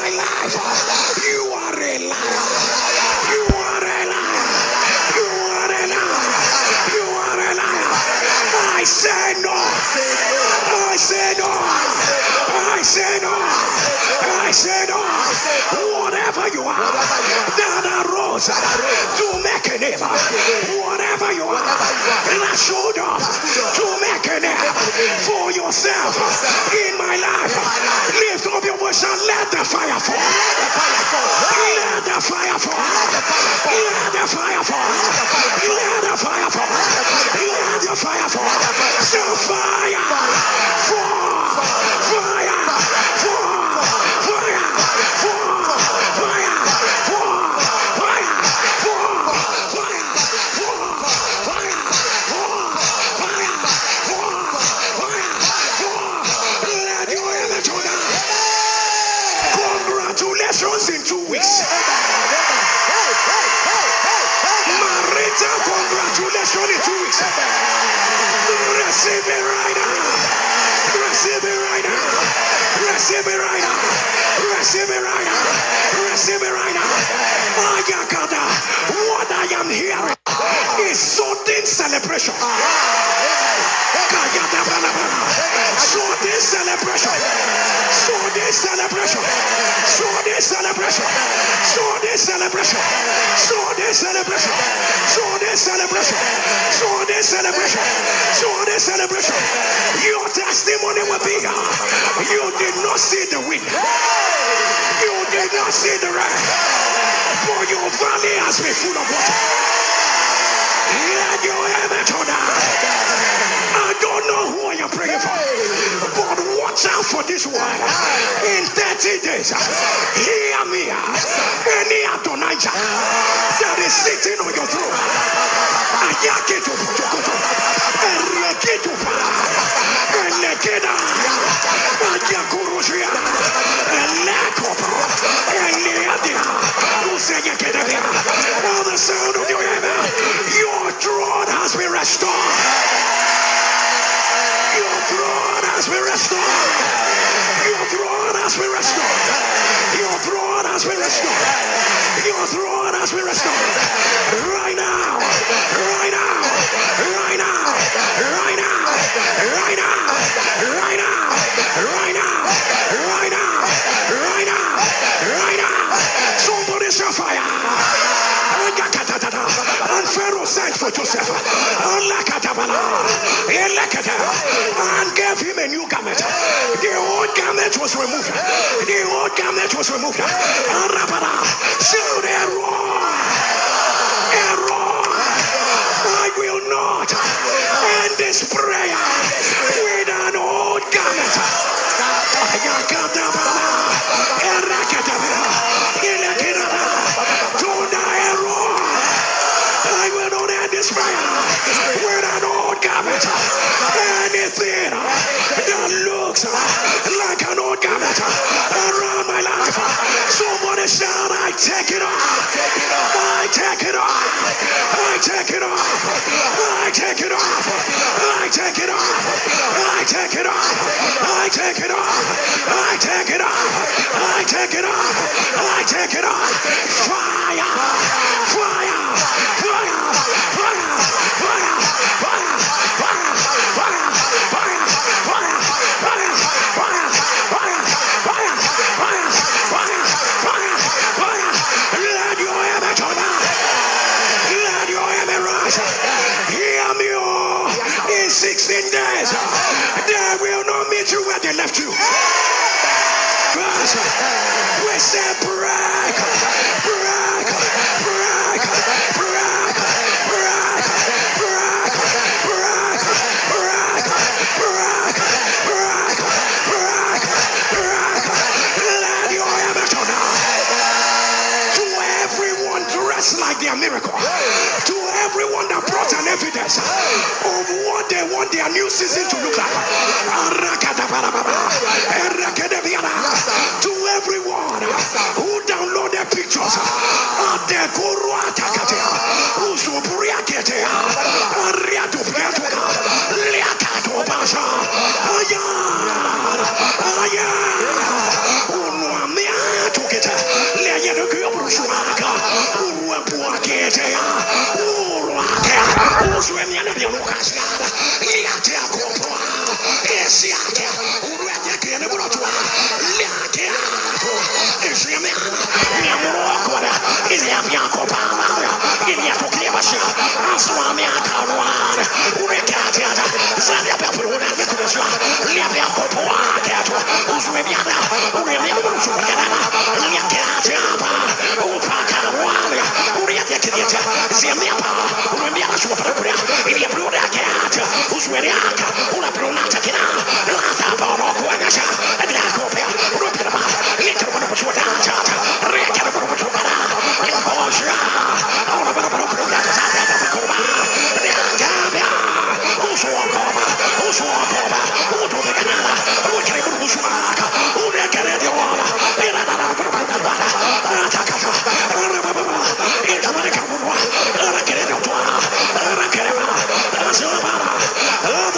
my life, you are a liar. You are a liar. You are a liar. You are a liar. I say no. I say no. I say no. I say no. Whatever you are that arose to make a name, whatever you are that showed up to make a name for yourself in my life, lift up your voice and let the fire fall. Let the fire fall. Let the fire fall. Let the fire fall. Let the fire fall. So fire fall. Fire fall. Fire fall. Fire fall. Fire fall. Fire fall. Fire fall. Fire fall. Fire fall. Let your image on down. Congratulations in 2 weeks. Marita, congratulations in 2 weeks. Receive it right now. Receive it right now. Receive it right now. Receive it right now. Receive it right now. Ayakada, what I am hearing is sudden celebration. Sudden celebration. Sudden celebration. Sudden celebration. Sudden celebration. Sudden celebration. Sudden celebration. Sudden celebration. Sudden celebration. Your testimony will be you did not see the wind. You did not see the rain. For your valley has been full of water. Let your image on that. I don't know who I am praying for, but watch out for this one. In 30 days, hear me. Any Adonijah that is sitting on your throne, Ayaketo, Ereketo, Elekeda, Ayakurushia, Elekopa, Eleadia, Useyakedia, all the sound of your hammer, your throne has been restored. Your throne has been restored. Your throne has been restored. Your throne has been restored. Your throne has been restored. Right now. Right now. Right now. Right now. Right now. Right now. Right now. Right now. Right now. Right now. Somebody shall fire. And Pharaoh sent for Joseph and gave him a new garment. The old garment was removed. The old garment was removed. Shout a roar. A roar. I will not end this prayer with an old garment. I will not end this prayer with an old garment. Anything that looks like an old garment around my life, somebody shout, I take it off. I take it off. I take it off. I take it off. I take it off. I take it off. I take it off. I take it off. I take it off. I take it off. Fire. Fire. Fire. Fire. Fire. Fire. Fire. Fire. Fire. Fire. Fire. Fire. Fire. Fire. Fire. Fire. Fire. Fire. Let your image on that. Let your image rise. Hear me, oh. In 16 days, they will not meet you where they left you. We say break, break, break, break, break, break, break, break, break, break, break, break. Let your image on now. To everyone dressed like their miracle, to everyone that brought an evidence of what they want their new season to look like. To everyone who downloaded pictures of the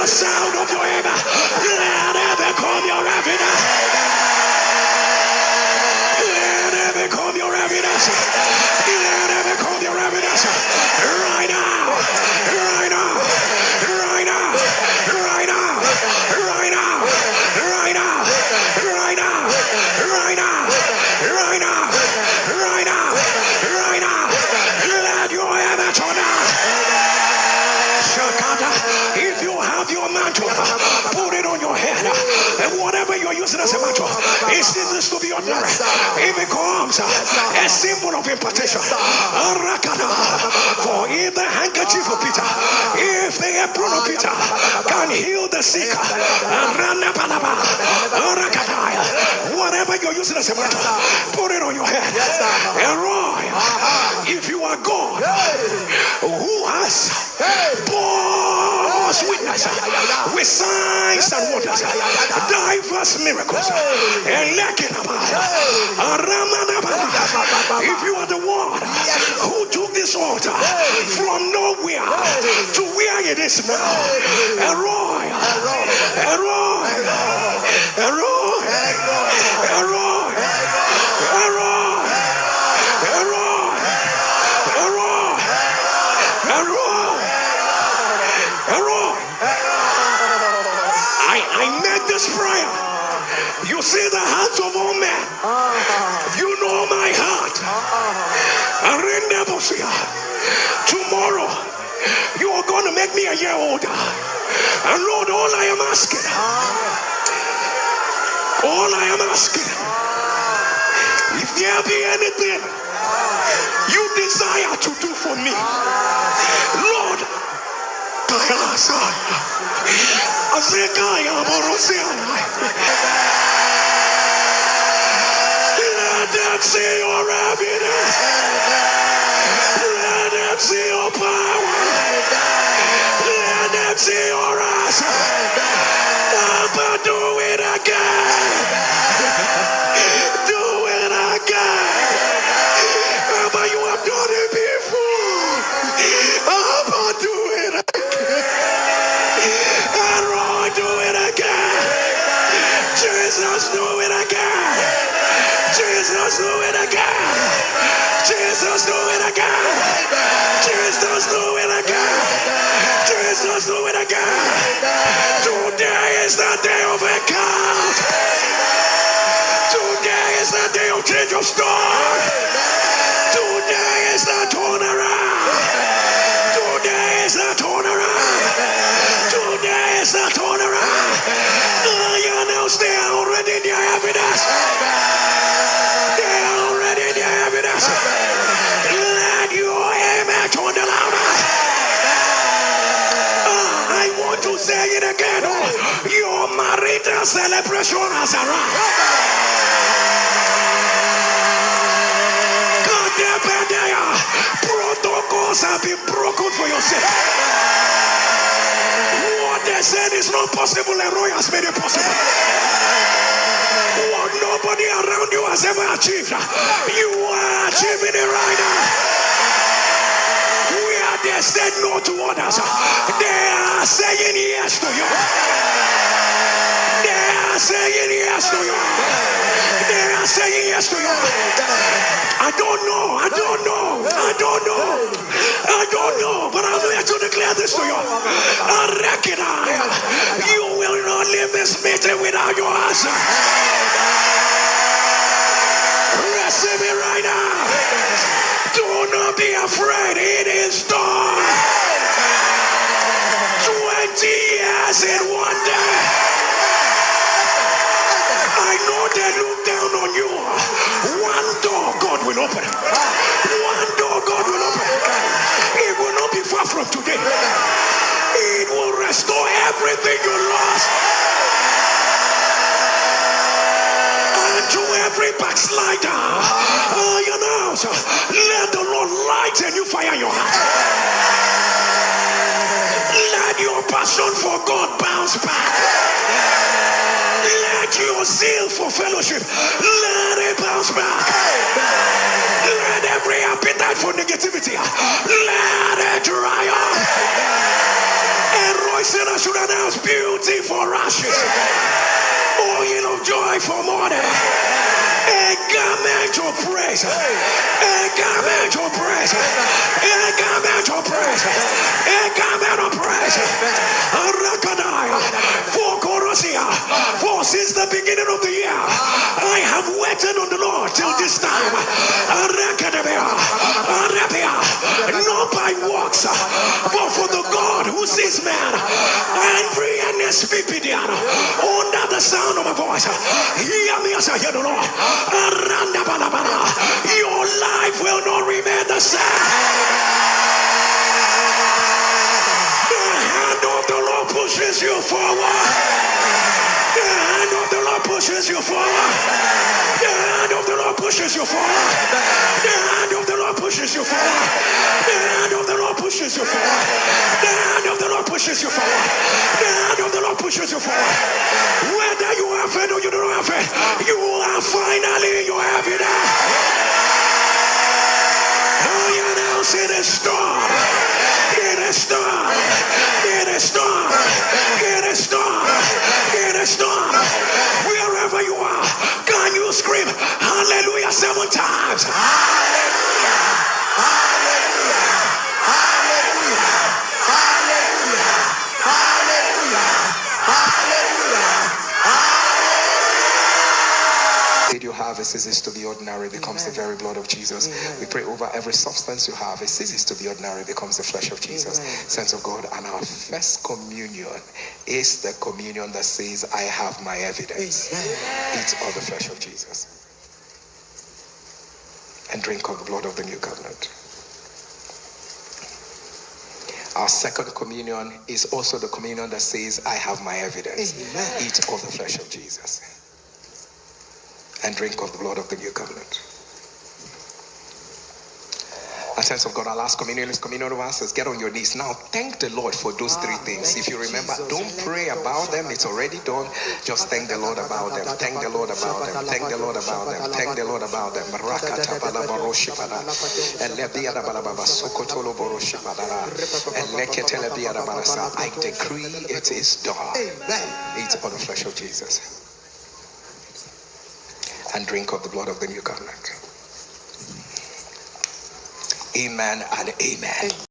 The sound of your amen, let it become your evidence. Let it become your evidence. Let it become your evidence. Right now. Right now. Right now. Right now. Right now. Right now. Right now. Right now. Right now. Right now. Right now. Let your evidence on now. If you have your mantle, put it on your head. And whatever you're using as a mantle, it ceases to be ordinary. It becomes a symbol of impartation. For if the handkerchief of Peter, if the apron of Peter can heal the sick, whatever you're using as a mantle, put it on your head. Elroy, if you are God, who has borne witness with signs and wonders, diverse miracles, if you are the one who took this altar from nowhere to where it is now, Elroy, Elroy, Elroy, Elroy, Elroy, Elroy, Elroy, Elroy, Elroy. I made this prayer. You see the hearts of all men. You know my heart. Tomorrow, you are going to make me a year older. And Lord, all I am asking, if there be anything you desire to do for me, Lord, let them see your evidence. Let them see your power. Let them see your eyes. But do it again. Do it again. But you have done it before. But do it again. And Lord, do it again. Jesus, do it again. Jesus, do it again. Jesus, do it again. Jesus, do it again. Jesus, do it again. Today is the day of a count. Today is the day of change of story. Today is the turnaround. Today is the turnaround. Today is the turnaround. You know, they are already in their evidence. They are already in their evidence. Let your amen turn the louder. I want to say it again. Your marital celebration has arrived. Protocols have been broken for your sake. What they said is not possible, and Roy has made it possible. What nobody around you has ever achieved, you are achieving it right now. Where they said no to others, they are saying yes to you. They are saying yes to you. They are saying yes to you. I don't know, but I'm here to declare this to you. I recognize you will not leave this meeting without your answer. Receive it right now. Do not be afraid, it is done. 20 years in one day. I know they look open. One door God will open. It will not be far from today. It will restore everything you lost. And to every backslider, you know, so let the Lord light a new fire in your heart. Let your passion for God bounce back. Let your zeal for fellowship, let it bounce back. Let every appetite for negativity, let it dry up. And Roy said I should announce beauty for ashes, oil of joy for mourning, a garment of praise, a garment of praise, a garment of praise, a garment of praise. For Corosia, for since the beginning of the year, I have waited on the Lord till this time. Not by works, but for the God who sees man. Nsppd, under the sound of my voice, hear me as I hear the Lord. Your life will not remain the same. The hand of the Lord pushes you forward. The hand of the Lord pushes you forward. The hand of the Lord pushes you forward. The hand of the Lord pushes you forward. The hand of the Lord pushes you forward. The hand of the Lord pushes you forward. The hand of the Lord pushes you forward. Whether you have it or you don't have it, you are finally in your evidence. I announce it is done. It is done. It is done. It is done. It is done. Wherever you are, can you scream hallelujah 7 times? Hallelujah. Hallelujah. Hallelujah. Hallelujah. Hallelujah. Hallelujah. You have, it ceases to be ordinary, becomes the very blood of Jesus. We pray over every substance you have, it ceases to be ordinary, becomes the flesh of Jesus. Saints of God, and our first communion is the communion that says, I have my evidence. Eat of the flesh of Jesus and drink of the blood of the new covenant. Our second communion is also the communion that says, I have my evidence. Eat of the flesh of Jesus and drink of the blood of the new covenant. A sense of God, our last communion is communion of answers. Get on your knees now. Thank the Lord for those 3 things. If you remember, don't pray about them. It's already done. Just thank the Lord about them. Thank the Lord about them. Thank the Lord about them. Thank the Lord about them. I decree it is done. Eat of the flesh of Jesus and drink of the blood of the new covenant. Amen and amen.